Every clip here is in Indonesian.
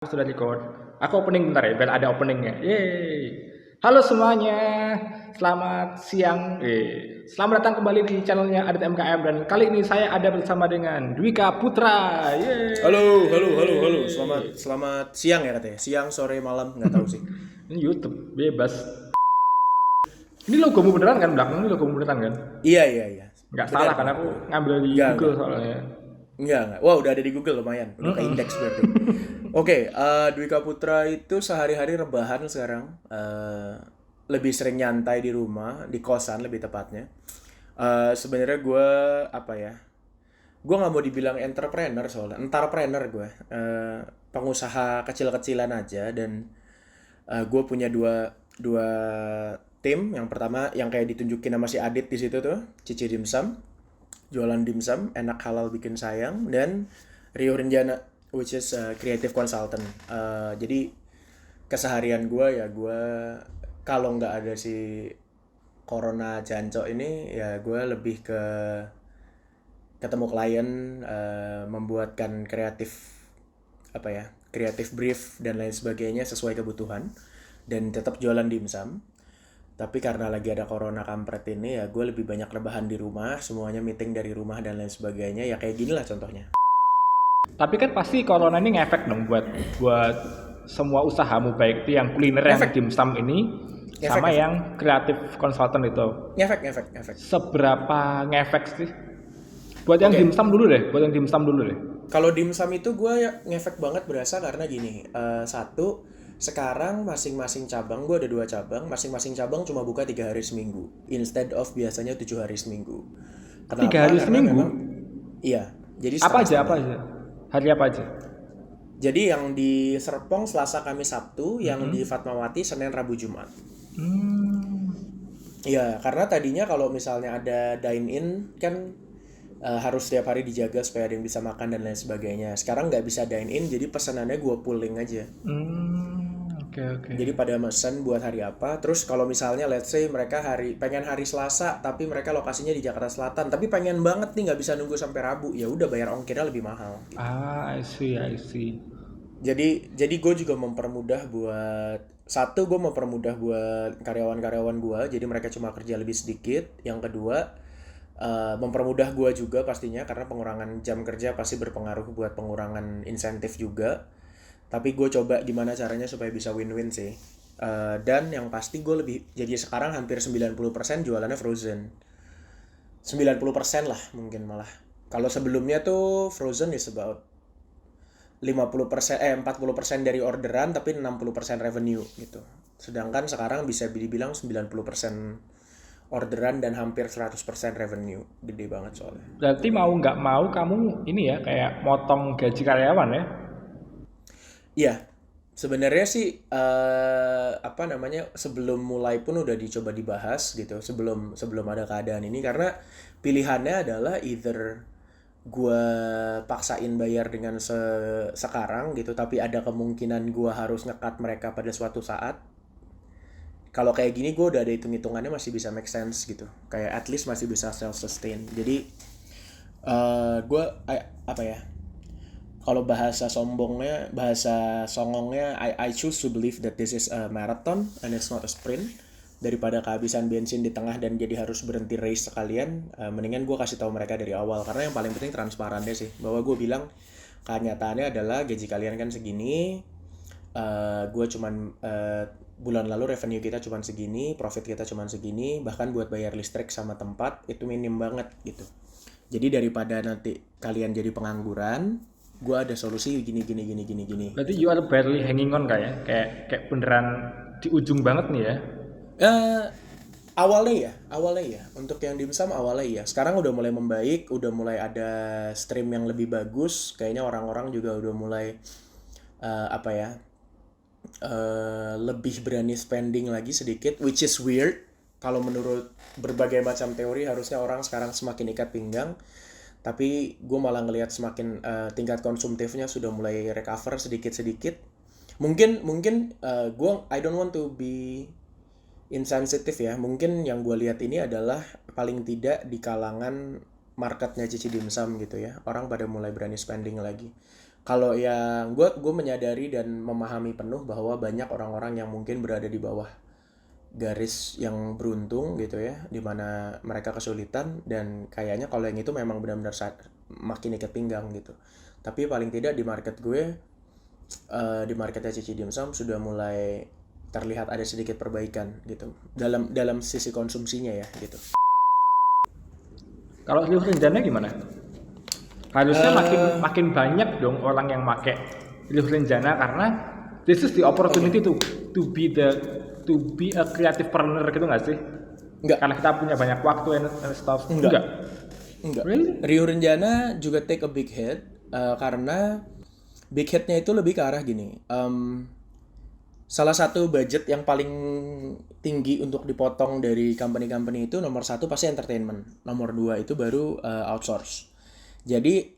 Sudah record. Aku opening bentar ya, biar ada openingnya. Yeay. Halo semuanya, selamat siang. Selamat datang kembali di channelnya Adit MKM dan kali ini saya ada bersama dengan Dwika Putra. Halo. Yeay. Selamat siang ya katanya. Siang, sore, malam, nggak tahu sih. Ini YouTube bebas. Ini logomu beneran kan belakang ini logomu beneran kan? Iya. Nggak salah Benar, kan benar, aku benar. ngambil di Enggak. Google soalnya. Enggak. Wah, udah ada di Google lumayan. Udah ke indeks berarti. Oke, Dwika Putra itu sehari-hari rebahan sekarang. Lebih sering nyantai di rumah, di kosan lebih tepatnya. Sebenarnya gue apa ya? Gue nggak mau dibilang entrepreneur soalnya, enterpreneur gue. Pengusaha kecil-kecilan aja dan gue punya dua dua tim. Yang pertama yang kayak ditunjukin sama si Adit di situ tuh, Cici Dimsum, jualan dimsum, enak halal bikin sayang, dan Rio Renjana, which is creative consultant. Jadi keseharian gue ya gue kalau nggak ada si Corona Jancok ini ya gue lebih ke ketemu klien, membuatkan kreatif apa ya, kreatif brief dan lain sebagainya sesuai kebutuhan dan tetap jualan dimsum. Tapi karena lagi ada corona kampret ini ya gue lebih banyak rebahan di rumah, semuanya meeting dari rumah dan lain sebagainya. Ya kayak gini lah contohnya. Tapi kan pasti corona ini ngefek dong buat buat semua usahamu baik itu yang kuliner yang Ngefek, dimsum ini ngefek, sama ngefek. yang kreatif konsultan itu. Ngefek. Seberapa ngefek sih? Buat yang Oke, dimsum dulu deh, buat yang dimsum dulu deh. kalau dimsum itu gue ya ngefek banget berasa karena gini. Satu, sekarang masing-masing cabang, gue ada 2 cabang, masing-masing cabang cuma buka 3 hari seminggu. Instead of biasanya 7 hari seminggu. 3 Kenapa? hari Karena seminggu? memang, iya, jadi Apa aja, apa setengah-setengah. aja? Hari apa aja? Jadi yang di Serpong Selasa Kamis Sabtu, yang di Mm-mm. Fatmawati Senin Rabu Jumat. Hmm. Iya, karena tadinya kalau misalnya ada dine in kan harus setiap hari dijaga supaya ada yang bisa makan dan lain sebagainya. Sekarang nggak bisa dine in, jadi pesanannya gue pooling aja. Oke, oke. Jadi pada mesen buat hari apa. Terus kalau misalnya let's say mereka pengen hari Selasa tapi mereka lokasinya di Jakarta Selatan, tapi pengen banget nih nggak bisa nunggu sampai Rabu, ya udah bayar ongkirnya lebih mahal gitu. I see, I see. Jadi gue juga mempermudah buat satu, gue mempermudah buat karyawan-karyawan gue, jadi mereka cuma kerja lebih sedikit. Yang kedua, mempermudah gue juga pastinya karena pengurangan jam kerja pasti berpengaruh buat pengurangan insentif juga. Tapi gue coba gimana caranya supaya bisa win-win sih. Dan yang pasti gue lebih, jadi sekarang hampir 90% jualannya frozen. 90% lah mungkin malah. Kalau sebelumnya tuh frozen is about 40% dari orderan tapi 60% revenue gitu. Sedangkan sekarang bisa dibilang 90% orderan dan hampir 100% revenue. Gede banget soalnya. Berarti mau nggak mau kamu ini ya kayak motong gaji karyawan ya? Iya, sebenarnya sih apa namanya, sebelum mulai pun udah dicoba dibahas gitu sebelum sebelum ada keadaan ini, karena pilihannya adalah either gua paksain bayar dengan sekarang gitu tapi ada kemungkinan gua harus ngekat mereka pada suatu saat. Kalau kayak gini gue udah ada hitung-hitungannya masih bisa make sense gitu, kayak at least masih bisa self sustain. Jadi gue apa ya, kalau bahasa songongnya, I choose to believe that this is a marathon and it's not a sprint. Daripada kehabisan bensin di tengah dan jadi harus berhenti race sekalian, mendingan gue kasih tahu mereka dari awal. Karena yang paling penting transparannya sih, bahwa gue bilang kenyataannya adalah gaji kalian kan segini, gue cuman bulan lalu revenue kita cuman segini, profit kita cuman segini, bahkan buat bayar listrik sama tempat itu minim banget gitu. Jadi daripada nanti kalian jadi pengangguran, gue ada solusi gini. Berarti you are barely hanging on kayak beneran di ujung banget nih ya? Eh awalnya ya untuk yang dimsum awalnya ya. Sekarang udah mulai membaik, udah mulai ada stream yang lebih bagus. Kayaknya orang-orang juga udah mulai apa ya, lebih berani spending lagi sedikit, which is weird. Kalau menurut berbagai macam teori harusnya orang sekarang semakin ikat pinggang, tapi gue malah ngelihat semakin tingkat konsumtifnya sudah mulai recover sedikit-sedikit. Mungkin gue I don't want to be insensitif ya. Mungkin yang gue lihat ini adalah paling tidak di kalangan marketnya Cici Dimsum gitu ya. Orang pada mulai berani spending lagi. Kalau yang gue menyadari dan memahami penuh bahwa banyak orang-orang yang mungkin berada di bawah garis yang beruntung gitu ya, dimana mereka kesulitan, dan kayaknya kalau yang itu memang benar-benar makin ikat pinggang gitu. Tapi paling tidak di market gue, di marketnya Cici Dimsum sudah mulai terlihat ada sedikit perbaikan gitu dalam sisi konsumsinya ya gitu. Kalau Liu Renjana gimana? Harusnya makin banyak dong orang yang make Liu Renjana, karena this is the opportunity to be a creative partner gitu nggak sih? Enggak. Karena kita punya banyak waktu and stuff. Enggak. Really? Rio Renjana juga take a big hit karena big hitnya itu lebih ke arah gini. Salah satu budget yang paling tinggi untuk dipotong dari company-company itu nomor 1 pasti entertainment, nomor 2 itu baru outsource. Jadi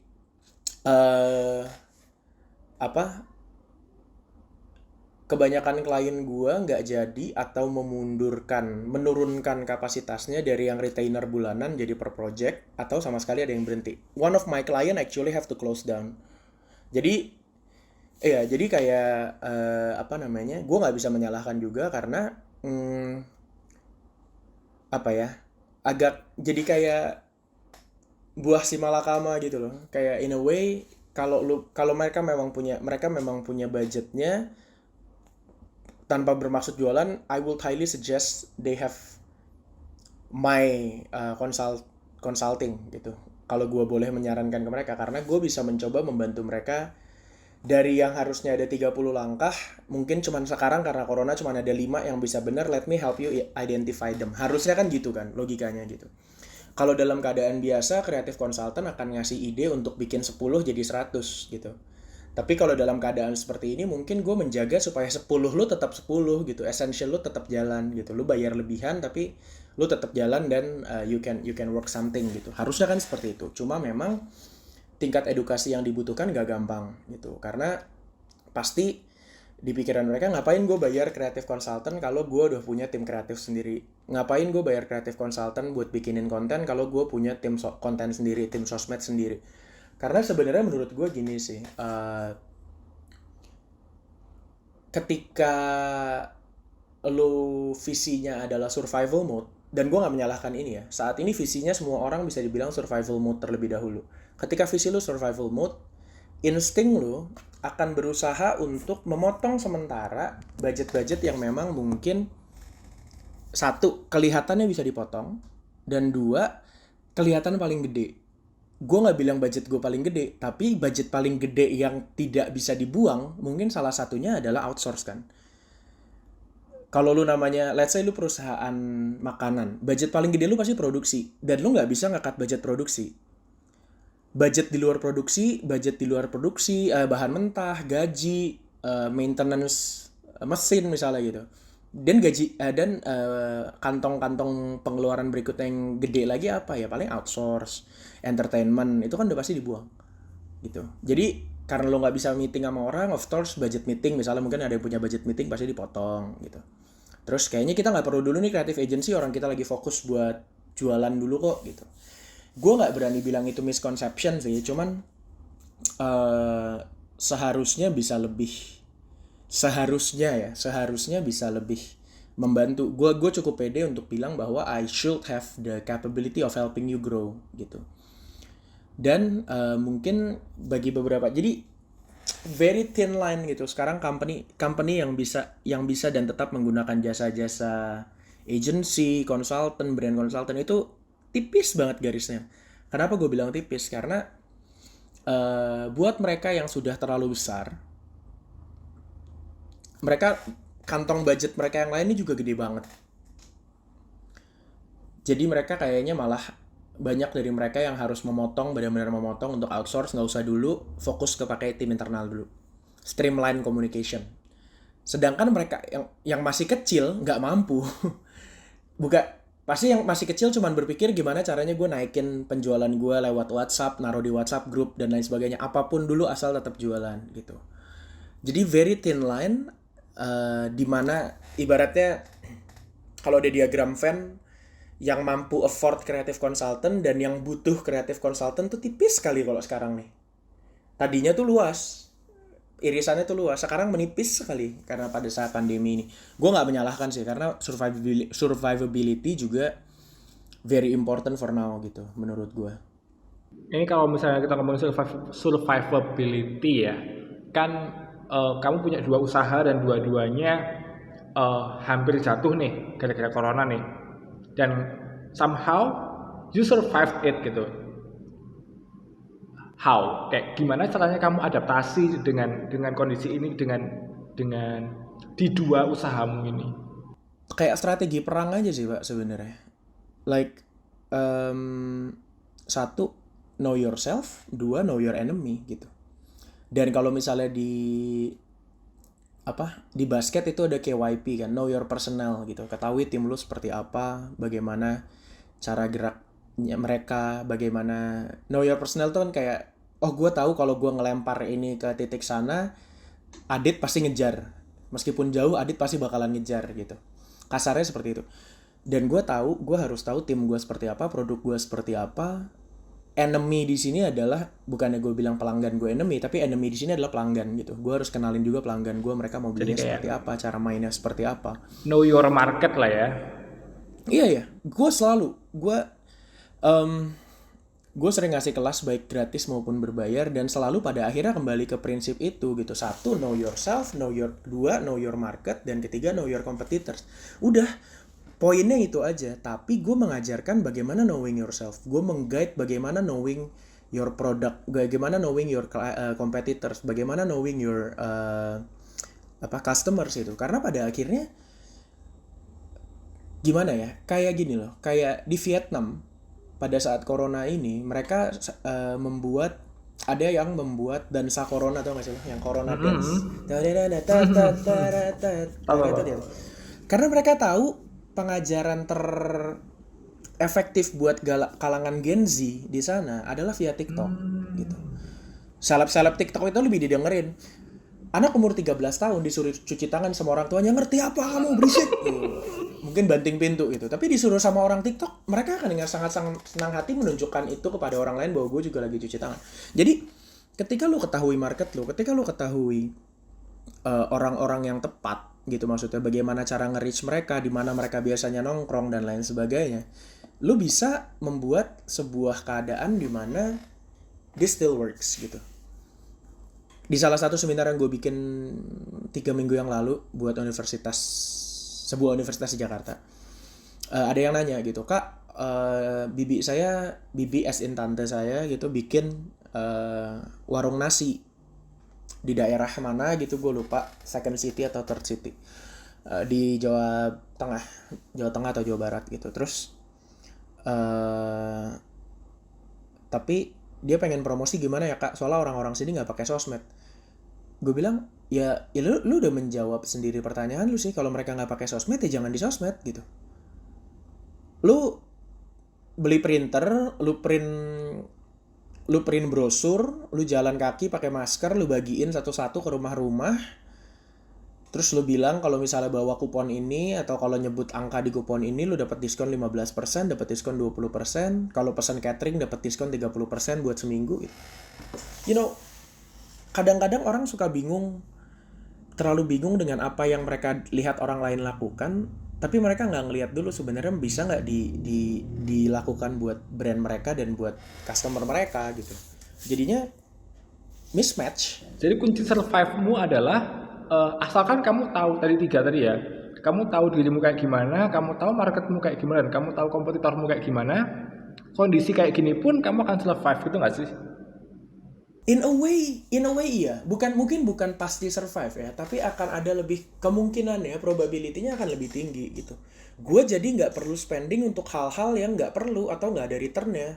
kebanyakan klien gua nggak jadi atau menurunkan kapasitasnya dari yang retainer bulanan jadi per project, atau sama sekali ada yang berhenti. One of my client actually have to close down. Jadi jadi kayak gue nggak bisa menyalahkan juga karena agak jadi kayak buah si malakama gitu loh. Kayak in a way kalau mereka memang punya budgetnya tanpa bermaksud jualan, I will highly suggest they have my consulting gitu. Kalau gue boleh menyarankan ke mereka, karena gue bisa mencoba membantu mereka dari yang harusnya ada 30 langkah, mungkin cuman sekarang karena corona cuman ada 5 yang bisa benar, let me help you identify them. Harusnya kan gitu kan, logikanya gitu. Kalau dalam keadaan biasa, creative consultant akan ngasih ide untuk bikin 10 jadi 100 gitu. Tapi kalau dalam keadaan seperti ini, mungkin gue menjaga supaya 10 lu tetap 10 gitu, essential lu tetap jalan gitu. Lu bayar lebihan tapi lu tetap jalan dan you can work something gitu. Harusnya kan seperti itu. Cuma memang tingkat edukasi yang dibutuhkan gak gampang gitu, karena pasti di pikiran mereka, ngapain gue bayar creative consultant kalau gue udah punya tim kreatif sendiri, ngapain gue bayar creative consultant buat bikinin konten kalau gue punya tim konten sendiri, tim sosmed sendiri. Karena sebenarnya menurut gue gini sih, ketika lo visinya adalah survival mode, dan gue gak menyalahkan ini ya, saat ini visinya semua orang bisa dibilang survival mode terlebih dahulu. Ketika visi lu survival mode, insting lu akan berusaha untuk memotong sementara budget-budget yang memang mungkin 1, kelihatannya bisa dipotong, dan 2, kelihatan paling gede. Gue gak bilang budget gue paling gede, tapi budget paling gede yang tidak bisa dibuang, mungkin salah satunya adalah outsource kan. Kalau lu namanya, let's say lu perusahaan makanan, budget paling gede lu pasti produksi, dan lu gak bisa nge-cut budget produksi. Budget di luar produksi, bahan mentah, gaji, maintenance mesin misalnya gitu. Dan gaji dan kantong-kantong pengeluaran berikutnya yang gede lagi apa ya? Paling outsource, entertainment, itu kan udah pasti dibuang. Gitu. Jadi karena lo nggak bisa meeting sama orang, of course budget meeting misalnya mungkin ada yang punya budget meeting pasti dipotong gitu. Terus kayaknya kita nggak perlu dulu nih creative agency, orang kita lagi fokus buat jualan dulu kok gitu. Gue nggak berani bilang itu misconception sih, cuman seharusnya bisa lebih membantu. Gue cukup pede untuk bilang bahwa I should have the capability of helping you grow gitu. Dan mungkin bagi beberapa, jadi very thin line gitu. Sekarang company yang bisa dan tetap menggunakan jasa-jasa agency, consultant, brand consultant itu tipis banget garisnya. Kenapa gue bilang tipis? Karena buat mereka yang sudah terlalu besar, mereka kantong budget mereka yang lain ini juga gede banget. Jadi mereka kayaknya malah banyak dari mereka yang harus benar-benar memotong untuk outsource, nggak usah dulu, fokus ke pakai tim internal dulu. Streamline communication. Sedangkan mereka yang masih kecil nggak mampu. Pasti yang masih kecil cuman berpikir gimana caranya gue naikin penjualan gue lewat WhatsApp, naruh di WhatsApp group dan lain sebagainya. Apapun dulu asal tetap jualan gitu. Jadi very thin line, dimana ibaratnya kalau ada diagram Venn, yang mampu afford creative consultant dan yang butuh creative consultant tuh tipis sekali kalau sekarang nih. Tadinya tuh luas, irisannya tuh luas, sekarang menipis sekali karena pada saat pandemi ini. Gue nggak menyalahkan sih, karena survivability juga very important for now gitu menurut gue. Ini kalau misalnya kita ngomongin survivability ya, kan kamu punya dua usaha dan dua-duanya hampir jatuh nih gara-gara corona nih, dan somehow you survived it gitu. How? Kayak gimana caranya kamu adaptasi dengan kondisi ini, dengan di dua usahamu ini? Kayak strategi perang aja sih Pak sebenarnya. Like satu, know yourself, dua, know your enemy gitu. Dan kalau misalnya di basket itu ada KYP kan, know your personnel gitu. Ketahui tim lu seperti apa, bagaimana cara geraknya mereka, bagaimana know your personnel tuh kan kayak, oh gue tahu kalau gue ngelempar ini ke titik sana, Adit pasti ngejar. Meskipun jauh, Adit pasti bakalan ngejar gitu. Kasarnya seperti itu. Dan gue harus tahu tim gue seperti apa, produk gue seperti apa. Enemy di sini adalah, bukannya gue bilang pelanggan gue enemy, tapi enemy di sini adalah pelanggan gitu. Gue harus kenalin juga pelanggan gue, mereka mau belinya seperti apa, cara mainnya seperti apa. Know your market lah ya. Iya ya, gue sering ngasih kelas baik gratis maupun berbayar, dan selalu pada akhirnya kembali ke prinsip itu gitu. Satu, know yourself, dua, know your market, dan ketiga, know your competitors. Udah, poinnya itu aja. Tapi gue mengajarkan bagaimana knowing yourself. Gue meng-guide bagaimana knowing your product, bagaimana knowing your competitors, bagaimana knowing your customers itu. Karena pada akhirnya gimana ya? Kayak gini loh, kayak di Vietnam pada saat corona ini mereka ada yang membuat dansa corona, tau gak sih lo? Yang corona dance. Karena mereka tahu pengajaran terefektif buat kalangan Gen Z di sana adalah via TikTok gitu. Seleb-seleb TikTok itu lebih didengerin. Anak umur 13 tahun disuruh cuci tangan sama orang tuanya, ngerti apa kamu berisik? Mungkin banting pintu gitu. Tapi disuruh sama orang TikTok, mereka akan dengan sangat senang hati menunjukkan itu kepada orang lain bahwa gue juga lagi cuci tangan. Jadi ketika lu ketahui market lu, ketika lu ketahui orang-orang yang tepat gitu, maksudnya bagaimana cara nge-reach mereka, di mana mereka biasanya nongkrong dan lain sebagainya, lu bisa membuat sebuah keadaan di mana this still works gitu. Di salah satu seminar yang gue bikin 3 minggu yang lalu buat sebuah universitas di Jakarta, ada yang nanya gitu, Kak, bibi as in tante saya gitu bikin warung nasi di daerah mana gitu, gue lupa, second city atau third city, di Jawa Tengah atau Jawa Barat gitu. Terus tapi dia pengen promosi gimana ya Kak, soalnya orang-orang sini nggak pakai sosmed. Gue bilang ya lu udah menjawab sendiri pertanyaan lu sih. Kalau mereka nggak pakai sosmed ya jangan di sosmed gitu. Lu beli printer, lu print brosur, lu jalan kaki pakai masker, lu bagiin satu-satu ke rumah-rumah. Terus lu bilang kalau misalnya bawa kupon ini atau kalau nyebut angka di kupon ini lu dapat diskon 15%, dapat diskon 20%, kalau pesan catering dapat diskon 30% buat seminggu gitu. You know, kadang-kadang orang suka terlalu bingung dengan apa yang mereka lihat orang lain lakukan, tapi mereka nggak ngelihat dulu sebenarnya bisa nggak dilakukan buat brand mereka dan buat customer mereka gitu. Jadinya mismatch. Jadi kunci survive-mu adalah asalkan kamu tahu tadi ya, kamu tahu dirimu kayak gimana, kamu tahu marketmu kayak gimana, dan kamu tahu kompetitormu kayak gimana, kondisi kayak gini pun kamu akan survive gitu nggak sih? In a way iya. Mungkin bukan pasti survive ya, tapi akan ada lebih kemungkinannya, probability-nya akan lebih tinggi gitu. Gue jadi nggak perlu spending untuk hal-hal yang nggak perlu atau nggak ada return-nya.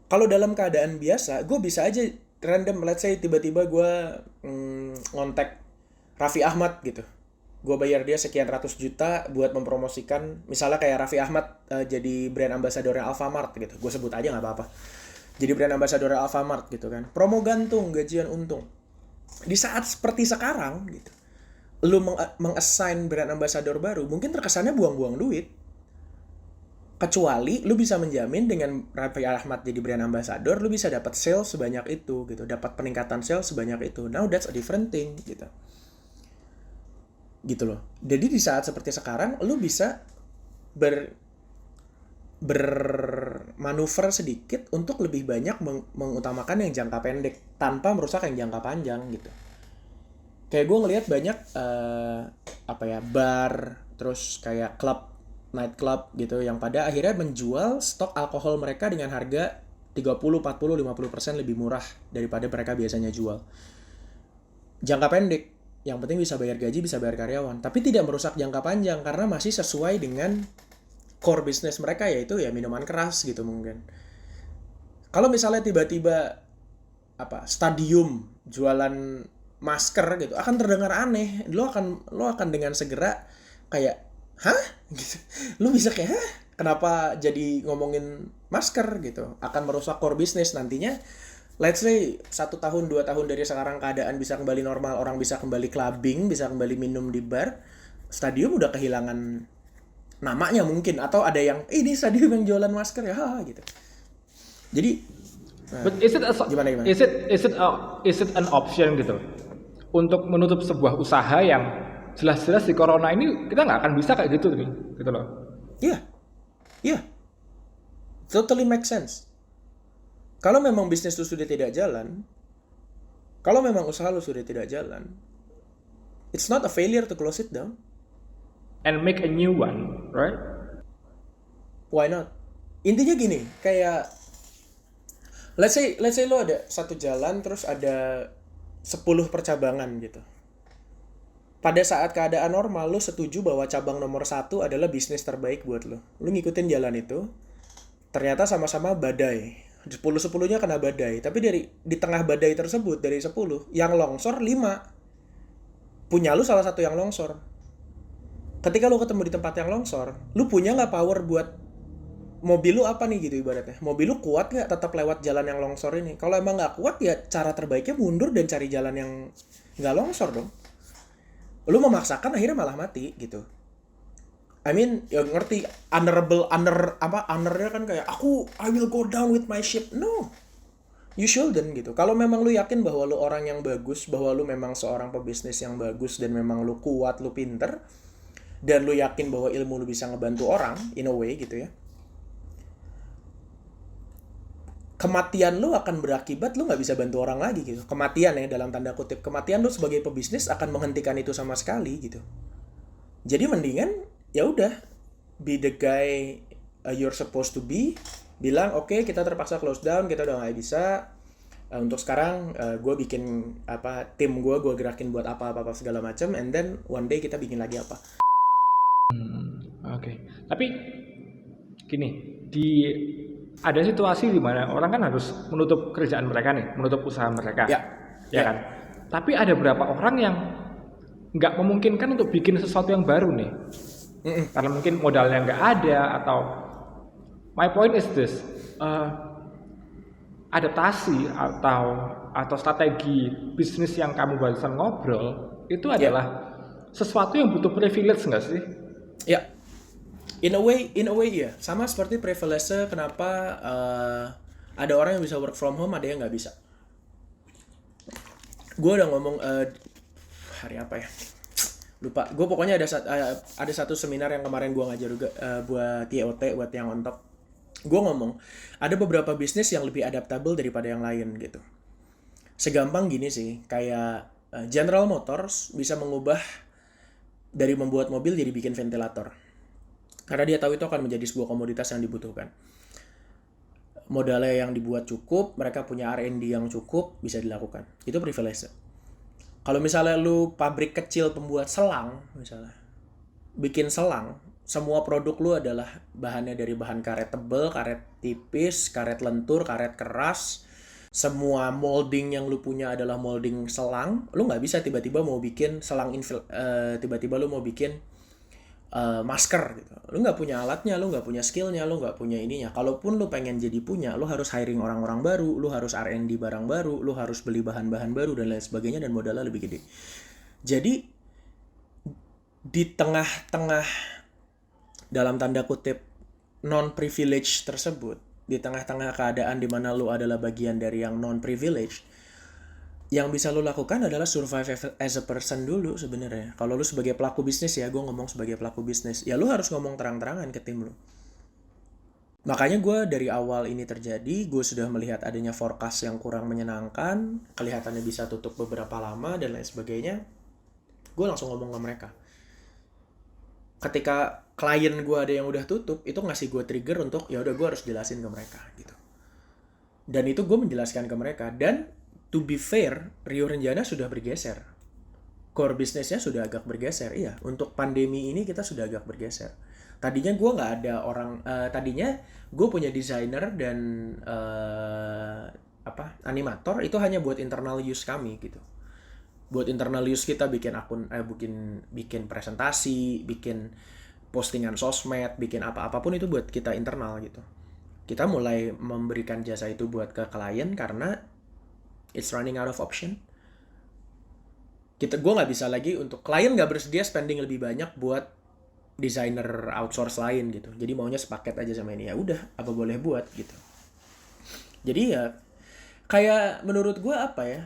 Kalau dalam keadaan biasa, gue bisa aja random, let's say tiba-tiba gue ngontek Raffi Ahmad gitu. Gue bayar dia sekian ratus juta buat mempromosikan, misalnya kayak Raffi Ahmad jadi brand ambassador Alfamart gitu. Gue sebut aja nggak apa-apa. Jadi brand ambassador Alfamart gitu kan. Promo gantung, gajian untung. Di saat seperti sekarang gitu, lu meng-assign brand ambassador baru, mungkin terkesannya buang-buang duit. Kecuali lu bisa menjamin dengan Raffi Ahmad jadi brand ambassador, lu bisa dapat sales sebanyak itu gitu, dapat peningkatan sales sebanyak itu. Now that's a different thing gitu. Gitu loh. Jadi di saat seperti sekarang lu bisa bermanuver sedikit untuk lebih banyak mengutamakan yang jangka pendek tanpa merusak yang jangka panjang gitu. Kayak gue ngelihat banyak bar, terus kayak night club gitu yang pada akhirnya menjual stok alkohol mereka dengan harga 30, 40, 50% lebih murah daripada mereka biasanya jual. Jangka pendek, yang penting bisa bayar gaji, bisa bayar karyawan, tapi tidak merusak jangka panjang karena masih sesuai dengan core business mereka, yaitu ya minuman keras gitu mungkin. Kalau misalnya tiba-tiba stadium jualan masker gitu akan terdengar aneh. Lo akan dengan segera kayak hah gitu. Lu bisa kayak hah, kenapa jadi ngomongin masker gitu, akan merusak core business nantinya. Let's say 1 tahun 2 tahun dari sekarang keadaan bisa kembali normal, orang bisa kembali clubbing, bisa kembali minum di bar, stadium udah kehilangan namanya mungkin, atau ada yang ini stadium yang jualan masker ya gitu. Jadi But is gimana? Is it an option gitu untuk menutup sebuah usaha yang jelas-jelas di corona ini kita nggak akan bisa kayak gitu nih, gitu loh. Iya, totally make sense. Kalau memang bisnis lu sudah tidak jalan, kalau memang usaha lu sudah tidak jalan, it's not a failure to close it down. And make a new one, right? Why not? Intinya gini, kayak let's say lo ada satu jalan terus ada 10 percabangan gitu. Pada saat keadaan normal, lo setuju bahwa cabang nomor 1 adalah bisnis terbaik buat lo. Lo ngikutin jalan itu, ternyata sama-sama badai. 10-10-nya kena badai. Tapi di tengah badai tersebut, dari 10, yang longsor 5. Punya lo salah satu yang longsor. Ketika lo ketemu di tempat yang longsor, lo punya nggak power buat mobil lu apa nih gitu ibaratnya. Mobil lu kuat nggak tetap lewat jalan yang longsor ini? Kalau emang nggak kuat ya cara terbaiknya mundur dan cari jalan yang nggak longsor dong. Lu memaksakan akhirnya malah mati gitu. I mean, ya ngerti honornya kan kayak I will go down with my ship. No. You shouldn't gitu. Kalau memang lu yakin bahwa lu orang yang bagus, bahwa lu memang seorang pebisnis yang bagus dan memang lu kuat, lu pinter, dan lu yakin bahwa ilmu lu bisa ngebantu orang in a way gitu ya. Kematian lu akan berakibat lu nggak bisa bantu orang lagi gitu. Kematian ya dalam tanda kutip. Kematian lu sebagai pebisnis akan menghentikan itu sama sekali gitu. Jadi mendingan ya udah be the guy you're supposed to be. Bilang oke, kita terpaksa close down, kita udah nggak bisa. Untuk sekarang gue bikin tim gue gerakin buat apa segala macam, and then one day kita bikin lagi apa. Oke. Tapi gini, ada situasi di mana orang kan harus menutup kerjaan mereka nih, menutup usaha mereka, ya kan. Tapi ada beberapa orang yang nggak memungkinkan untuk bikin sesuatu yang baru nih, karena mungkin modalnya nggak ada, atau my point is this, adaptasi atau strategi bisnis yang kamu barusan ngobrol itu adalah sesuatu yang butuh privilege nggak sih? Ya. In a way ya. Sama seperti privilege kenapa ada orang yang bisa work from home, ada yang nggak bisa. Gue udah ngomong hari apa ya? Lupa. Gue pokoknya ada satu seminar yang kemarin gue ngajar juga buat TOT, buat yang on top. Gue ngomong, ada beberapa bisnis yang lebih adaptable daripada yang lain gitu. Segampang gini sih, kayak General Motors bisa mengubah dari membuat mobil jadi bikin ventilator. Karena dia tahu itu akan menjadi sebuah komoditas yang dibutuhkan. Modalnya yang dibuat cukup, mereka punya R&D yang cukup, bisa dilakukan. Itu privilege. Kalau misalnya lu pabrik kecil pembuat selang, misalnya, bikin selang, semua produk lu adalah bahannya dari bahan karet tebal, karet tipis, karet lentur, karet keras. Semua molding yang lu punya adalah molding selang. Lu nggak bisa tiba-tiba mau bikin selang tiba-tiba lu mau bikin masker gitu. Lu nggak punya alatnya, lu nggak punya skillnya, lu nggak punya ininya. Kalaupun lu pengen jadi punya, lu harus hiring orang-orang baru, lu harus R&D barang baru, lu harus beli bahan-bahan baru dan lain sebagainya, dan modalnya lebih gede. Jadi di tengah-tengah dalam tanda kutip non-privilege tersebut, di tengah-tengah keadaan di mana lu adalah bagian dari yang non-privilege, yang bisa lu lakukan adalah survive as a person dulu sebenarnya. Kalau lu sebagai pelaku bisnis ya, gue ngomong sebagai pelaku bisnis, ya lu harus ngomong terang-terangan ke tim lu. Makanya gue dari awal ini terjadi, gue sudah melihat adanya forecast yang kurang menyenangkan, kelihatannya bisa tutup beberapa lama dan lain sebagainya. Gue langsung ngomong ke mereka. Ketika klien gue ada yang udah tutup, itu ngasih gue trigger untuk ya udah gue harus jelasin ke mereka gitu. Dan itu gue menjelaskan ke mereka. Dan to be fair, Rio Renjana sudah bergeser. Core bisnisnya sudah agak bergeser. Iya, untuk pandemi ini kita sudah agak bergeser. Tadinya gue nggak ada orang, tadinya gue punya desainer dan animator itu hanya buat internal use kami gitu. Buat internal use kita bikin akun, bikin presentasi, bikin postingan sosmed, bikin apapun itu buat kita internal gitu. Kita mulai memberikan jasa itu buat ke klien karena it's running out of option. Gue nggak bisa lagi untuk klien nggak bersedia spending lebih banyak buat desainer outsource lain gitu. Jadi maunya sepaket aja sama ini, ya udah apa boleh buat gitu. Jadi ya kayak menurut gue apa ya?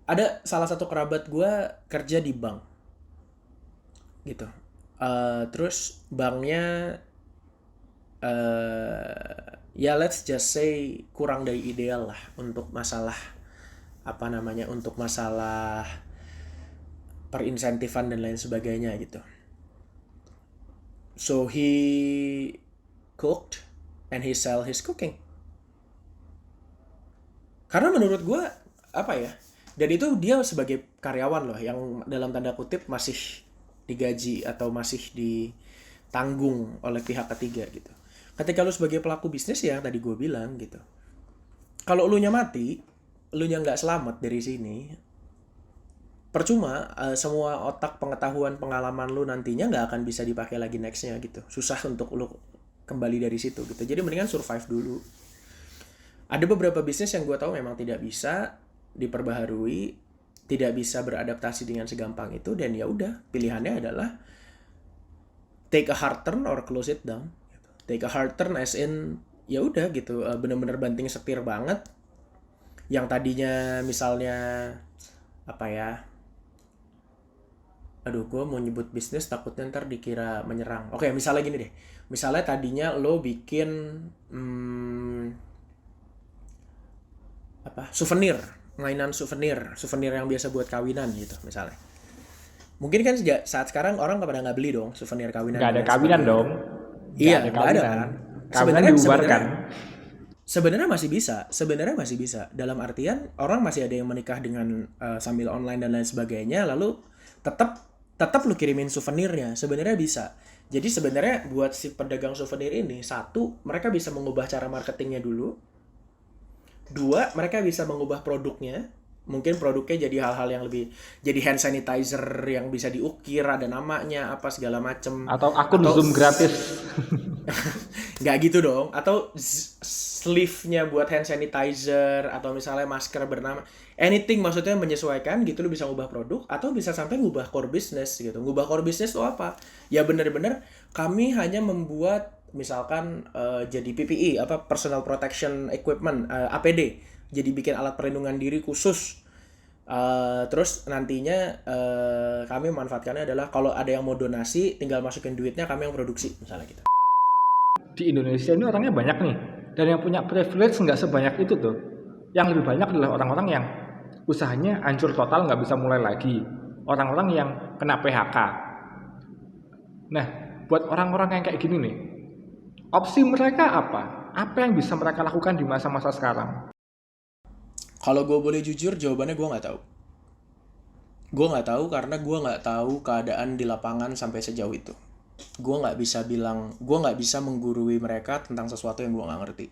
Ada salah satu kerabat gue kerja di bank gitu. Terus banknya ya let's just say kurang dari ideal lah untuk masalah untuk masalah perinsentifan dan lain sebagainya gitu. So he cooked and he sell his cooking. Karena menurut gue dan itu dia sebagai karyawan loh yang dalam tanda kutip masih digaji atau masih ditanggung oleh pihak ketiga gitu. Ketika lu sebagai pelaku bisnis ya tadi gue bilang gitu, kalau lu nya mati, lu nya nggak selamat dari sini, percuma semua otak, pengetahuan, pengalaman lu nantinya nggak akan bisa dipakai lagi nextnya gitu. Susah untuk lu kembali dari situ gitu. Jadi mendingan survive dulu. Ada beberapa bisnis yang gue tahu memang tidak bisa diperbaharui, tidak bisa beradaptasi dengan segampang itu, dan ya udah pilihannya adalah take a hard turn or close it down. Take a hard turn as in ya udah gitu, bener-bener banting setir banget. Yang tadinya misalnya gue mau nyebut bisnis takutnya ntar dikira menyerang. Oke, misalnya gini deh. Misalnya tadinya lo bikin souvenir, mainan souvenir yang biasa buat kawinan gitu misalnya. Mungkin kan saat sekarang orang pada nggak beli dong souvenir kawinan. Nggak ada kawinan dong. Iya, nggak ada kan. Kawinan dibubarkan. Sebenarnya masih bisa. Dalam artian orang masih ada yang menikah dengan sambil online dan lain sebagainya, lalu tetap lu kirimin souvenirnya. Sebenarnya bisa. Jadi sebenarnya buat si pedagang souvenir ini, satu, mereka bisa mengubah cara marketingnya dulu. Dua, mereka bisa mengubah produknya. Mungkin produknya jadi hal-hal yang lebih, jadi hand sanitizer yang bisa diukir, ada namanya, apa segala macem. Atau akun Zoom gratis. Nggak gitu dong. Atau sleeve-nya buat hand sanitizer, atau misalnya masker bernama anything, maksudnya menyesuaikan gitu. Lu bisa ngubah produk, atau bisa sampai ngubah core business gitu. Ngubah core business itu apa? Ya bener-bener kami hanya membuat misalkan jadi PPE, personal protection equipment, APD. Jadi bikin alat perlindungan diri khusus. Terus nantinya kami memanfaatkannya adalah kalau ada yang mau donasi, tinggal masukin duitnya, kami yang produksi misalnya gitu. Di Indonesia ini orangnya banyak nih, dan yang punya privilege nggak sebanyak itu tuh. Yang lebih banyak adalah orang-orang yang usahanya hancur total, nggak bisa mulai lagi. Orang-orang yang kena PHK. Nah, buat orang-orang yang kayak gini nih, opsi mereka apa? Apa yang bisa mereka lakukan di masa-masa sekarang? Kalau gue boleh jujur, jawabannya gue nggak tahu. Gue nggak tahu karena gue nggak tahu keadaan di lapangan sampai sejauh itu. Gue nggak bisa menggurui mereka tentang sesuatu yang gue nggak ngerti.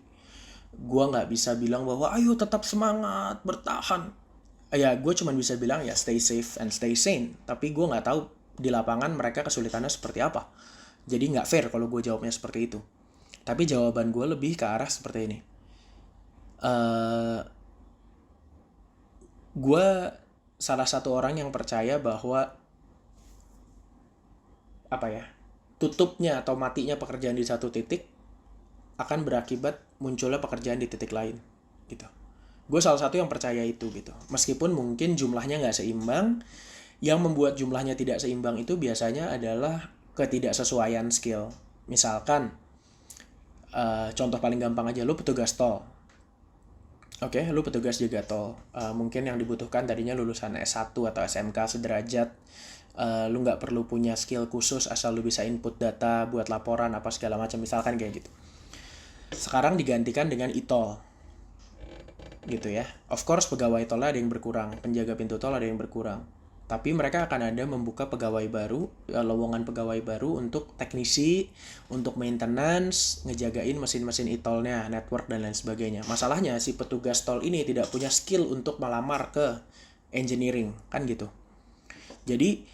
Gue nggak bisa bilang bahwa ayo tetap semangat, bertahan. Ya gue cuma bisa bilang ya stay safe and stay sane. Tapi gue nggak tahu di lapangan mereka kesulitannya seperti apa. Jadi nggak fair kalau gue jawabnya seperti itu. Tapi jawaban gue lebih ke arah seperti ini. Gue salah satu orang yang percaya bahwa tutupnya atau matinya pekerjaan di satu titik akan berakibat munculnya pekerjaan di titik lain gitu. Gue salah satu yang percaya itu gitu. Meskipun mungkin jumlahnya nggak seimbang, yang membuat jumlahnya tidak seimbang itu biasanya adalah ketidaksesuaian skill. Misalkan, contoh paling gampang aja, lu petugas tol. Oke, lu petugas jaga tol. Mungkin yang dibutuhkan tadinya lulusan S1 atau SMK sederajat. Lu nggak perlu punya skill khusus asal lu bisa input data buat laporan apa segala macam, misalkan kayak gitu. Sekarang digantikan dengan e-tol gitu ya. Of course pegawai tolnya ada yang berkurang, penjaga pintu tol ada yang berkurang. Tapi mereka akan ada membuka pegawai baru, lowongan pegawai baru untuk teknisi, untuk maintenance, ngejagain mesin-mesin e-tolnya, network dan lain sebagainya. Masalahnya si petugas tol ini tidak punya skill untuk melamar ke engineering, kan gitu. Jadi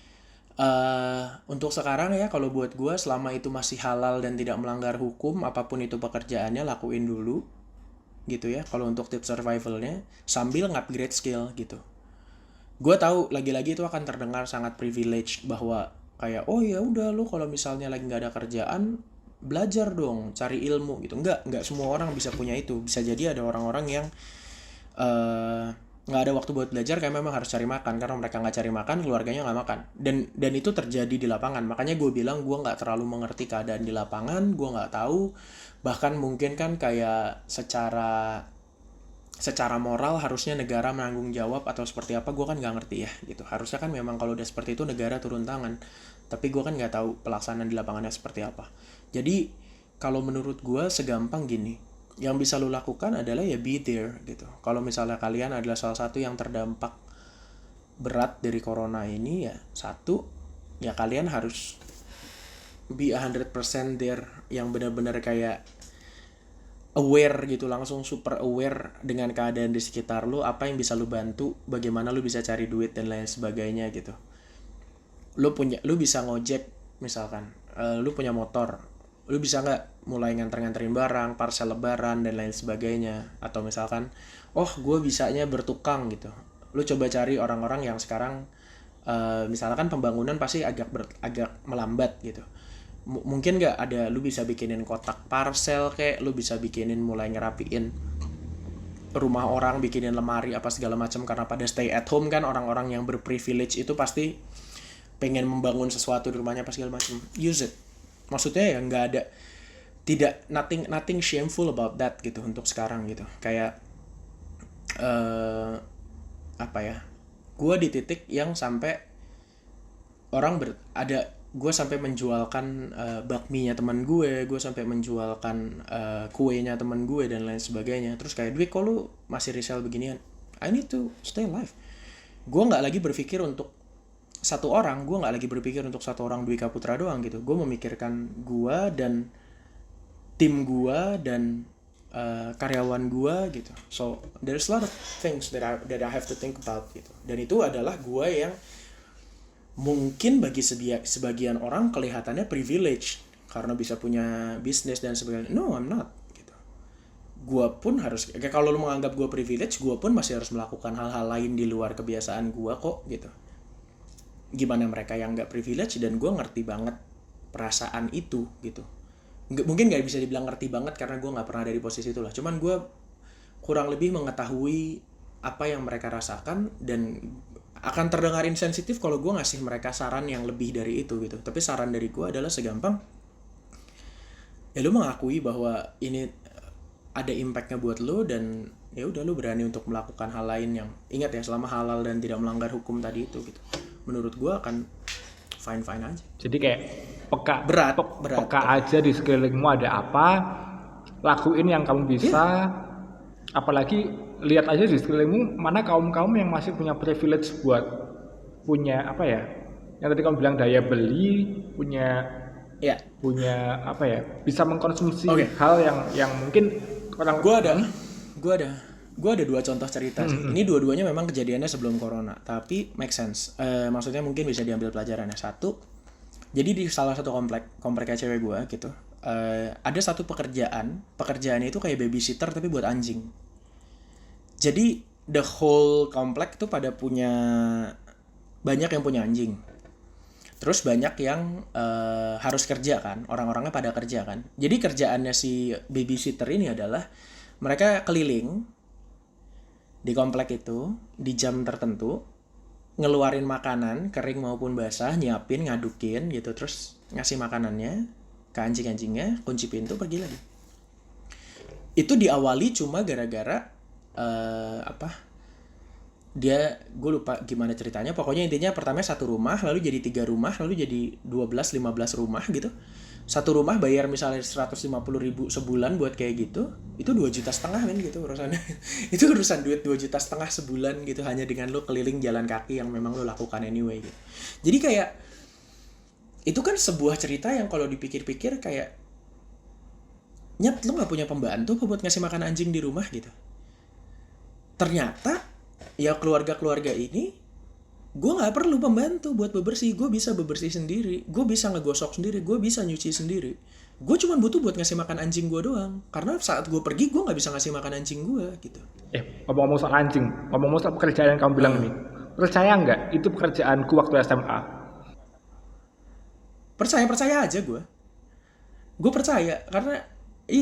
untuk sekarang ya, kalau buat gue selama itu masih halal dan tidak melanggar hukum, apapun itu pekerjaannya lakuin dulu gitu ya. Kalau untuk tips survivalnya sambil ngupgrade skill gitu. Gue tahu lagi-lagi itu akan terdengar sangat privilege bahwa kayak oh ya udah lu kalau misalnya lagi nggak ada kerjaan belajar dong, cari ilmu gitu. Nggak semua orang bisa punya itu. Bisa jadi ada orang-orang yang nggak ada waktu buat belajar, kayak memang harus cari makan. Karena mereka nggak cari makan, keluarganya nggak makan. Dan itu terjadi di lapangan. Makanya gue bilang gue nggak terlalu mengerti keadaan di lapangan. Gue nggak tahu. Bahkan mungkin kan kayak secara moral harusnya negara menanggung jawab atau seperti apa, gue kan nggak ngerti ya gitu. Harusnya kan memang kalau udah seperti itu negara turun tangan. Tapi gue kan nggak tahu pelaksanaan di lapangannya seperti apa. Jadi kalau menurut gue segampang gini, yang bisa lo lakukan adalah ya be there gitu. Kalau misalnya kalian adalah salah satu yang terdampak berat dari corona ini, ya satu, ya kalian harus be 100% there, yang benar-benar kayak aware gitu, langsung super aware dengan keadaan di sekitar lu, apa yang bisa lu bantu, bagaimana lu bisa cari duit dan lain sebagainya gitu. Lu bisa ngojek misalkan, lu punya motor, lu bisa nggak mulai nganter-nganterin barang, parcel lebaran dan lain sebagainya. Atau misalkan, oh gue bisanya bertukang gitu, lu coba cari orang-orang yang sekarang misalkan pembangunan pasti agak melambat gitu. Mungkin nggak ada, lu bisa bikinin kotak parcel, kayak lu bisa bikinin, mulai ngerapiin rumah orang, bikinin lemari apa segala macam. Karena pada stay at home kan, orang-orang yang berprivilege itu pasti pengen membangun sesuatu di rumahnya apa segala macam. Use it. Maksudnya ya nggak ada, nothing shameful about that gitu untuk sekarang gitu. Kayak apa ya, gue di titik yang sampai gue sampai menjualkan bakminya teman gue sampai menjualkan kuenya teman gue dan lain sebagainya. Terus kayak, Dwi kok lu masih resell beginian? I need to stay alive. Gue nggak lagi berpikir untuk satu orang, Dwi Kaputra doang gitu. Gue memikirkan gue dan tim gue dan karyawan gue gitu. So there's a lot of things that I have to think about gitu. Dan itu adalah gue yang mungkin bagi sebagian orang kelihatannya privilege karena bisa punya bisnis dan sebagainya. No, I'm not gitu. Gua pun harus, kalau lu menganggap gua privilege, gua pun masih harus melakukan hal-hal lain di luar kebiasaan gua kok gitu. Gimana mereka yang nggak privilege, dan gua ngerti banget perasaan itu gitu. Mungkin nggak bisa dibilang ngerti banget karena gua nggak pernah ada di posisi itulah. Cuman gua kurang lebih mengetahui apa yang mereka rasakan, dan akan terdengar insensitif kalau gue ngasih mereka saran yang lebih dari itu gitu. Tapi saran dari gue adalah segampang, ya lu mengakui bahwa ini ada impactnya buat lu, dan ya udah lu berani untuk melakukan hal lain yang, ingat ya, selama halal dan tidak melanggar hukum tadi itu gitu. Menurut gue akan fine aja. Jadi kayak berat. Peka aja di sekelilingmu ada apa, lakuin yang kamu bisa. Apalagi lihat aja di sekelilingmu mana kaum yang masih punya privilege buat punya apa ya, yang tadi kamu bilang daya beli, punya apa ya, bisa mengkonsumsi hal yang mungkin orang. Gue ada 2 contoh cerita sih. Ini dua-duanya memang kejadiannya sebelum corona, tapi make sense. Maksudnya mungkin bisa diambil pelajarannya. Satu, jadi di salah satu komplek cewek gue gitu, ada satu pekerjaannya itu kayak babysitter tapi buat anjing. Jadi the whole komplek tuh pada banyak yang punya anjing. Terus banyak yang harus kerja kan, orang-orangnya pada kerja kan. Jadi kerjaannya si babysitter ini adalah mereka keliling di komplek itu di jam tertentu, ngeluarin makanan kering maupun basah, nyiapin, ngadukin gitu, terus ngasih makanannya ke anjing-anjingnya, kunci pintu, pergi lagi. Itu diawali cuma gara-gara gue lupa gimana ceritanya, pokoknya intinya pertama satu rumah, lalu jadi 3 rumah, lalu jadi 12-15 rumah gitu. Satu rumah bayar misalnya 150.000 sebulan buat kayak gitu, itu 2,5 juta men gitu urusannya. Itu urusan duit 2,5 juta sebulan gitu, hanya dengan lo keliling jalan kaki yang memang lo lakukan anyway gitu. Jadi kayak itu kan sebuah cerita yang kalau dipikir-pikir kayak, nyet, lo gak punya pembantu apa buat ngasih makan anjing di rumah gitu. Ternyata ya keluarga-keluarga ini, gue nggak perlu pembantu buat bebersih, gue bisa bebersih sendiri, gue bisa ngegosok sendiri, gue bisa nyuci sendiri. Gue cuma butuh buat ngasih makan anjing gue doang, karena saat gue pergi gue nggak bisa ngasih makan anjing gue gitu. Ngomong-ngomong soal anjing, ngomong-ngomong soal pekerjaan yang kamu bilang ini, percaya nggak itu pekerjaanku waktu SMA? Percaya aja gue percaya karena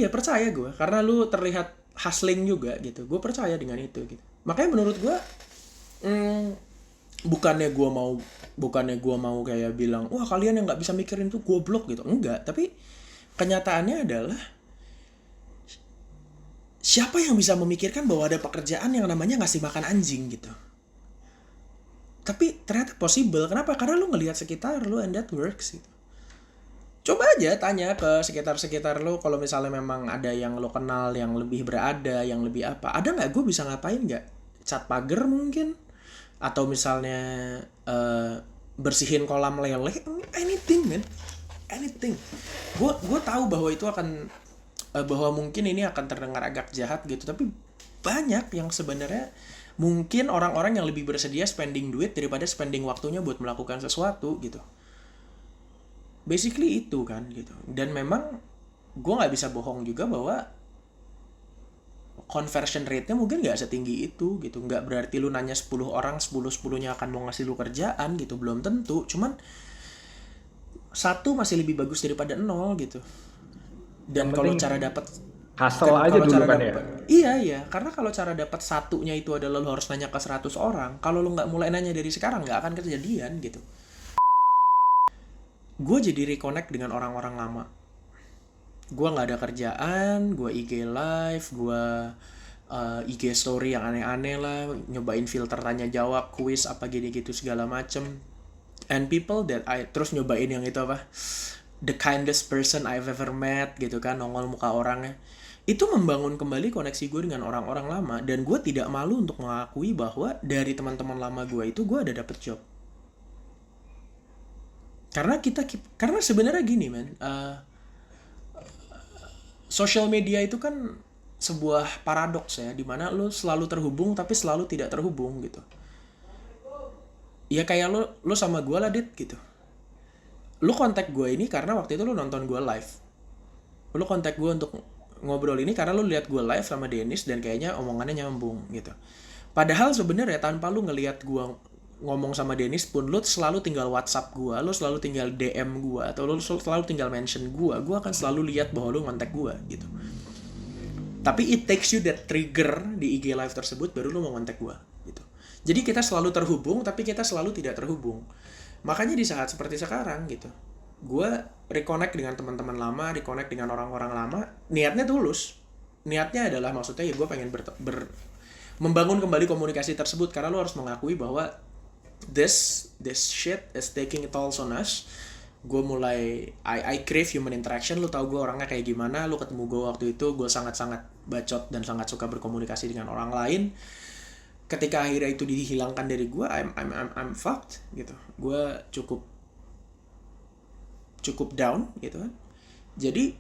percaya gue karena lu terlihat hustling juga gitu, gue percaya dengan itu gitu. Makanya menurut gue bukannya gue mau kayak bilang wah kalian yang nggak bisa mikirin tuh goblok gitu, enggak, tapi kenyataannya adalah siapa yang bisa memikirkan bahwa ada pekerjaan yang namanya ngasih makan anjing gitu. Tapi ternyata possible. Kenapa? Karena lu ngelihat sekitar lu and that works gitu. Coba aja tanya ke sekitar-sekitar lo, kalau misalnya memang ada yang lo kenal yang lebih berada, yang lebih apa, ada nggak gue bisa ngapain nggak? Cat pagar mungkin? Atau misalnya bersihin kolam lele? Anything man, anything. Gue tahu bahwa itu akan bahwa mungkin ini akan terdengar agak jahat gitu, tapi banyak yang sebenarnya mungkin orang-orang yang lebih bersedia spending duit daripada spending waktunya buat melakukan sesuatu gitu. Basically itu kan gitu. Dan memang gue nggak bisa bohong juga bahwa conversion rate-nya mungkin nggak setinggi itu gitu. Nggak berarti lu nanya 10 orang 10-10-nya akan mau ngasih lu kerjaan gitu, belum tentu. Cuman satu masih lebih bagus daripada 0 gitu. Dan kalau cara dapat hustle aja dulu kan ya. Iya, karena kalau cara dapat satunya itu adalah lu harus nanya ke 100 orang. Kalau lu nggak mulai nanya dari sekarang, nggak akan kejadian gitu. Gue jadi reconnect dengan orang-orang lama. Gue nggak ada kerjaan, gue IG live, gue IG story yang aneh-aneh lah, nyobain filter tanya jawab, quiz apa gini gitu segala macem. And people that terus nyobain yang itu apa, the kindest person I've ever met gitu kan, nongol muka orangnya. Itu membangun kembali koneksi gue dengan orang-orang lama, dan gue tidak malu untuk mengakui bahwa dari teman-teman lama gue itu gue ada dapet job. Karena sebenarnya gini man, social media itu kan sebuah paradoks ya, dimana lo selalu terhubung tapi selalu tidak terhubung gitu. Ya kayak lo sama gue lah Dit gitu. Lo kontak gue ini karena waktu itu lo nonton gue live. Lo kontak gue untuk ngobrol ini karena lo lihat gue live sama Dennis dan kayaknya omongannya nyambung gitu. Padahal sebenarnya tanpa lo ngelihat gue ngomong sama Dennis pun, lo selalu tinggal WhatsApp gue, lo selalu tinggal DM gue, atau lo selalu tinggal mention gue akan selalu lihat bahwa lo ngontak gue gitu. Tapi it takes you that trigger di IG live tersebut baru lo mau ngontak gue gitu. Jadi kita selalu terhubung tapi kita selalu tidak terhubung. Makanya di saat seperti sekarang gitu, gue reconnect dengan teman-teman lama, reconnect dengan orang-orang lama, niatnya tulus. Niatnya adalah maksudnya ya gue pengen membangun kembali komunikasi tersebut, karena lo harus mengakui bahwa this shit is taking a toll on us. Gue mulai I crave human interaction. Lu tau gue orangnya kayak gimana. Lu ketemu gue waktu itu, gue sangat-sangat bacot dan sangat suka berkomunikasi dengan orang lain. Ketika akhirnya itu dihilangkan dari gue, I'm fucked gitu. Gue cukup down gitu kan. Jadi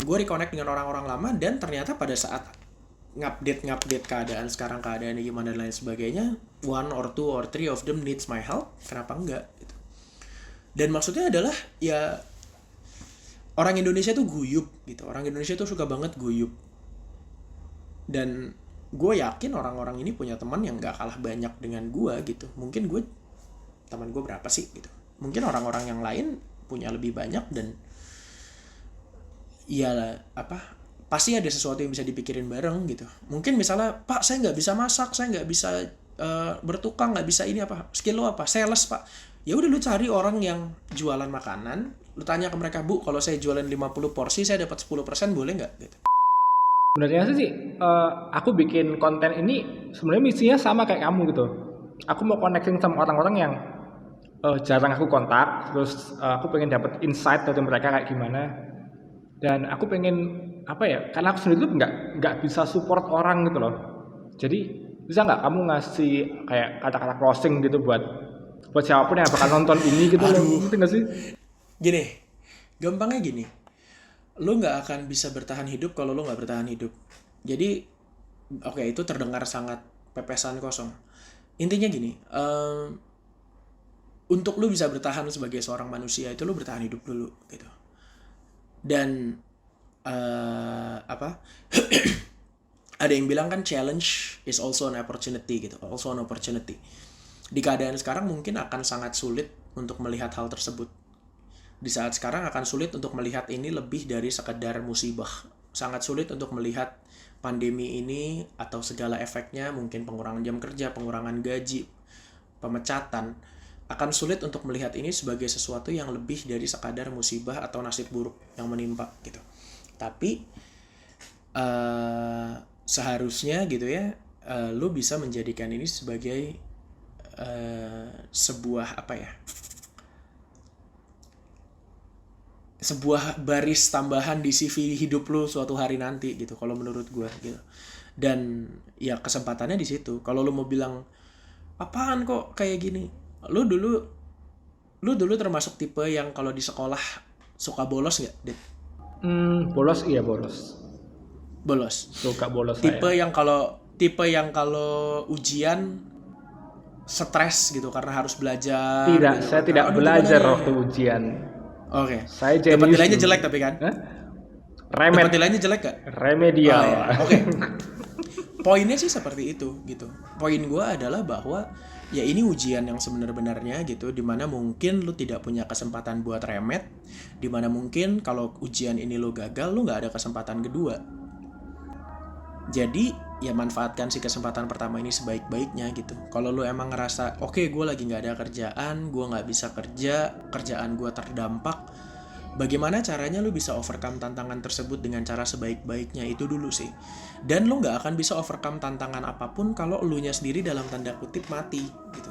gue reconnect dengan orang-orang lama, dan ternyata pada saat ngupdate keadaan sekarang, keadaannya gimana dan lain sebagainya, 1 or 2 or 3 of them needs my help, kenapa enggak gitu. Dan maksudnya adalah ya orang Indonesia tuh guyup gitu, orang Indonesia tuh suka banget guyup, dan gue yakin orang-orang ini punya teman yang gak kalah banyak dengan gue gitu. Mungkin teman gue berapa sih gitu, Mungkin orang-orang yang lain punya lebih banyak dan ya pasti ada sesuatu yang bisa dipikirin bareng gitu. Mungkin misalnya, Pak saya nggak bisa masak, saya nggak bisa bertukang, nggak bisa ini apa, skill lo apa, sales Pak. Ya udah lu cari orang yang jualan makanan, lu tanya ke mereka, Bu kalau saya jualan 50 porsi saya dapat 10% boleh nggak gitu. Sebenarnya sih aku bikin konten ini sebenarnya misinya sama kayak kamu gitu. Aku mau connecting sama orang-orang yang jarang aku kontak, terus aku pengen dapat insight dari mereka kayak gimana. Dan aku pengen karena aku sendiri tuh nggak bisa support orang gitu loh. Jadi bisa nggak kamu ngasih kayak kata-kata closing gitu buat siapapun yang bakal nonton ini gitu loh, ngerti nggak sih? Gini, gampangnya gini, lo nggak akan bisa bertahan hidup kalau lo nggak bertahan hidup. Jadi oke, itu terdengar sangat pepesan kosong. Intinya gini, untuk lo bisa bertahan sebagai seorang manusia itu lo bertahan hidup dulu gitu. Dan ada yang bilang kan challenge is also an opportunity gitu, also an opportunity. Di keadaan sekarang mungkin akan sangat sulit untuk melihat hal tersebut. Di saat sekarang akan sulit untuk melihat ini lebih dari sekedar musibah. Sangat sulit untuk melihat pandemi ini atau segala efeknya, mungkin pengurangan jam kerja, pengurangan gaji, pemecatan. Akan sulit untuk melihat ini sebagai sesuatu yang lebih dari sekadar musibah atau nasib buruk yang menimpa gitu. Tapi seharusnya gitu ya, lu bisa menjadikan ini sebagai sebuah sebuah baris tambahan di CV hidup lu suatu hari nanti gitu, kalau menurut gue gitu. Dan ya kesempatannya di situ. Kalau lu mau bilang apaan kok kayak gini, lu dulu termasuk tipe yang kalau di sekolah suka bolos nggak, Dit? Bolos, iya bolos. Suka bolos. Tipe yang kalau ujian stres gitu karena harus belajar. Tidak, gitu. saya tidak belajar waktu ujian. Oke. Saya dapat nilainya jelek tapi kan? Dapat nilainya jelek gak? Remedial. Oh, ya. Oke. Poinnya sih seperti itu gitu. Poin gue adalah bahwa ya ini ujian yang sebenar-benarnya gitu, dimana mungkin lu tidak punya kesempatan buat remet, dimana mungkin kalau ujian ini lu gagal, lu nggak ada kesempatan kedua. Jadi ya manfaatkan si kesempatan pertama ini sebaik-baiknya gitu. Kalau lu emang ngerasa oke, gue lagi nggak ada kerjaan, gue nggak bisa kerja, kerjaan gue terdampak, bagaimana caranya lu bisa overcome tantangan tersebut dengan cara sebaik-baiknya, itu dulu sih. Dan lu nggak akan bisa overcome tantangan apapun kalau elunya sendiri dalam tanda kutip mati gitu.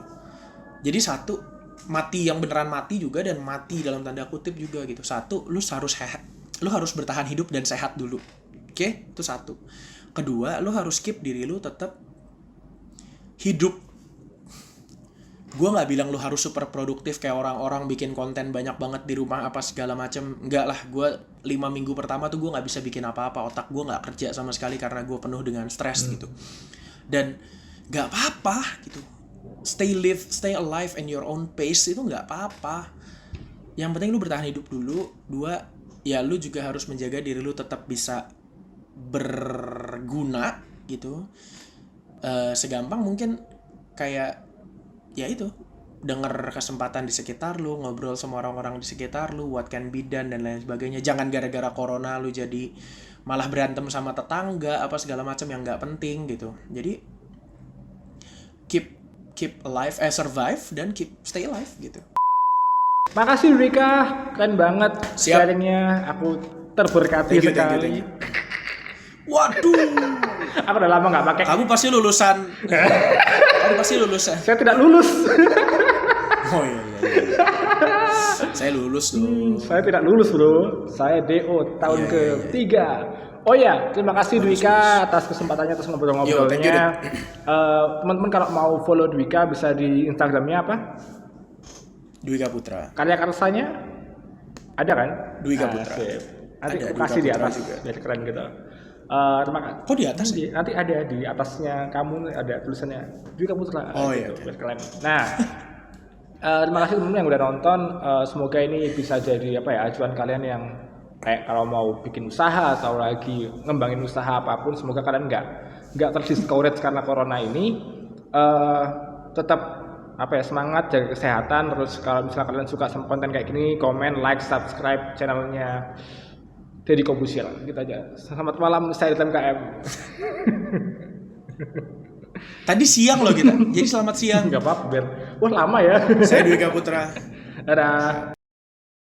Jadi satu, mati yang beneran mati juga, dan mati dalam tanda kutip juga gitu. Satu, lu harus bertahan hidup dan sehat dulu. Oke? Itu satu. Kedua, lu harus keep diri lu tetap hidup. Gue nggak bilang lu harus super produktif kayak orang-orang bikin konten banyak banget di rumah apa segala macem. Enggak lah, gue 5 minggu pertama tuh gue nggak bisa bikin apa-apa. Otak gue nggak kerja sama sekali karena gue penuh dengan stres gitu. Dan nggak apa-apa gitu. Stay alive in your own pace, itu nggak apa-apa. Yang penting lu bertahan hidup dulu. Dua, ya lu juga harus menjaga diri lu tetap bisa berguna gitu. Segampang mungkin kayak ya itu, denger kesempatan di sekitar lu, ngobrol sama orang-orang di sekitar lu, what can be done dan lain sebagainya. Jangan gara-gara corona lu jadi malah berantem sama tetangga apa segala macam yang nggak penting gitu. Jadi keep alive, survive dan stay alive gitu. Makasih Rika, keren banget sharingnya, aku terberkati sekali. Thank you. Waduh, aku udah lama nggak pakai. Kamu pasti lulusan. Saya tidak lulus. Oh iya. Saya lulus dong. Saya tidak lulus bro. Saya DO tahun ketiga. Oh ya, terima kasih Dwika atas kesempatannya, atas ngobrol-ngobrolnya. Teman-teman kalau mau follow Dwika bisa di Instagramnya apa? Dwika Putra. Karya karyanya ada kan? Dwika Putra. Nanti aku kasih di atas juga. Biar keren gitu. Terima kasih. Kok di atas? Nanti ada di atasnya kamu ada tulisannya Dwika Putra. Oh gitu, iya. Okay. Biar keren. Nah, terima kasih teman-teman yang udah nonton. Semoga ini bisa jadi acuan kalian yang kayak kalau mau bikin usaha atau lagi ngembangin usaha apapun. Semoga kalian nggak terdiscourage karena corona ini. Tetap apa ya, semangat, jaga kesehatan. Terus kalau misalnya kalian suka sama konten kayak gini, komen, like, subscribe channelnya Deddy Kobusier. Gitu aja. Selamat malam, saya di TMKM. Tadi siang loh kita. Jadi selamat siang. Enggak apa-apa, biar. Wah, lama ya. Saya Dwi Putra. Dadah.